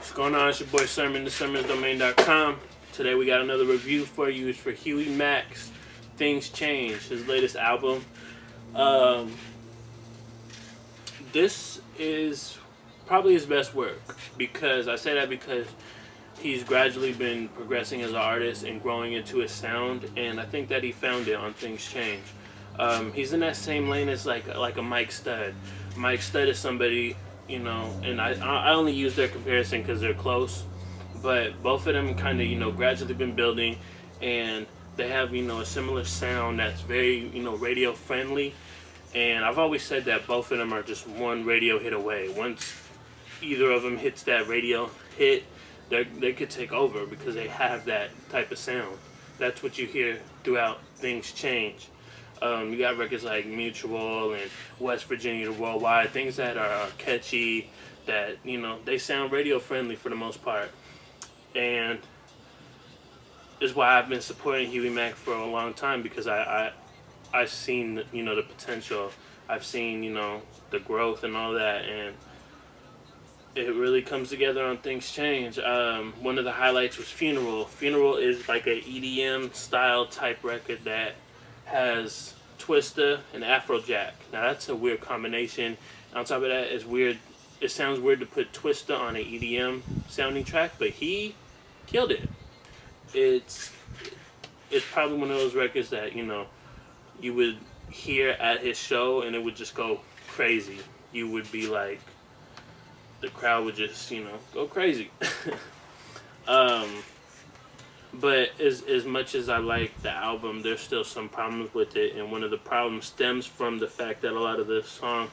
What's going on? It's your boy Sermon, thesermonsdomain.com. Today we got another review for you. It's for Huey Mack's Things Change, his latest album. This is probably his best work, because I say that because he's gradually been progressing as an artist and growing into his sound, and I think that he found it on Things Change. He's in that same lane as like a Mike Stud. Mike Stud is somebody, you know, and I only use their comparison because they're close, but both of them kind of, you know, gradually been building, and they have, you know, a similar sound that's very, you know, radio friendly. And I've always said that both of them are just one radio hit away. Once either of them hits that radio hit, they could take over because they have that type of sound. That's what you hear throughout Things Change. You got records like Mutual and West Virginia to Worldwide, things that are catchy, that, you know, they sound radio friendly for the most part. And is why I've been supporting Huey Mack for a long time, because I've seen, you know, the potential. I've seen, you know, the growth and all that, and it really comes together on Things Change. One of the highlights was Funeral. Funeral is like a EDM style type record that has Twista and Afrojack. Now that's a weird combination. On top of that, it's weird. It sounds weird to put Twista on an EDM sounding track, but he killed it. It's probably one of those records that, you know, you would hear at his show and it would just go crazy. You would be like, the crowd would just, you know, go crazy. But as much as I like the album, there's still some problems with it, and one of the problems stems from the fact that a lot of the songs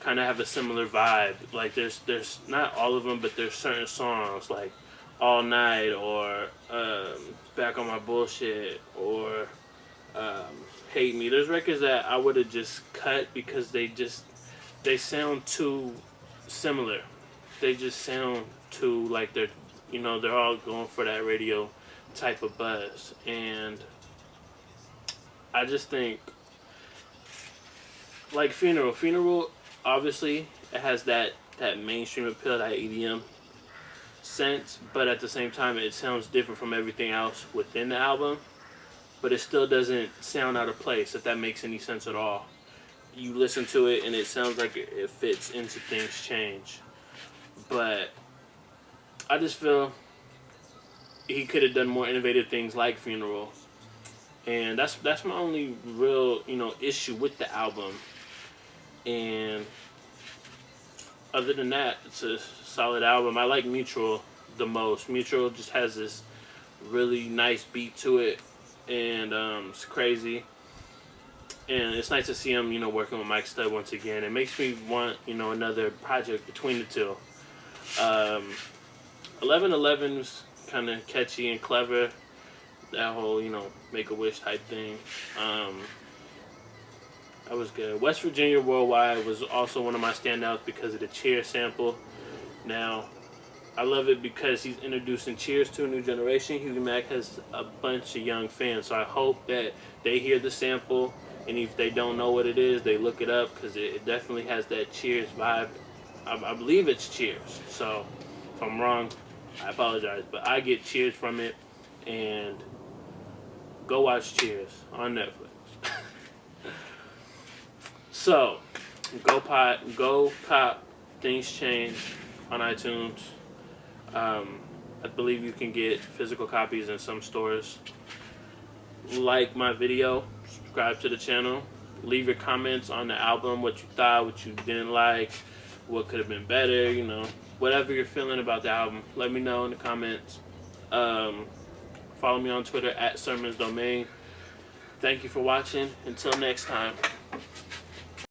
kind of have a similar vibe. Like there's not all of them, but there's certain songs like All Night or Back on My Bullshit or Hate Me. There's records that I would have just cut because they sound too similar. They just sound too like they're, you know, they're all going for that radio type of buzz. And I just think, like Funeral obviously it has that mainstream appeal, that EDM sense, but at the same time it sounds different from everything else within the album, but it still doesn't sound out of place, if that makes any sense at all. You listen to it and it sounds like it fits into Things Change. But I just feel he could have done more innovative things like Funeral. And that's my only real, you know, issue with the album. And other than that, it's a solid album. I like Mutual the most. Mutual just has this really nice beat to it, and it's crazy. And it's nice to see him, you know, working with Mike Stud once again. It makes me want, you know, another project between the two. 1111's kind of catchy and clever. That whole, you know, Make-A-Wish type thing. That was good. West Virginia Worldwide was also one of my standouts because of the Cheers sample. Now, I love it because he's introducing Cheers to a new generation. Huey Mack has a bunch of young fans, so I hope that they hear the sample, and if they don't know what it is, they look it up, because it definitely has that Cheers vibe. I believe it's Cheers, so if I'm wrong, I apologize, but I get Cheers from it. And go watch Cheers on Netflix. So go cop Things Change on iTunes. I believe you can get physical copies in some stores. Like my video, subscribe to the channel, leave your comments on the album, what you thought, what you didn't like, what could have been better, you know, whatever you're feeling about the album, let me know in the comments. Follow me on Twitter @SermonsDomain. Thank you for watching. Until next time.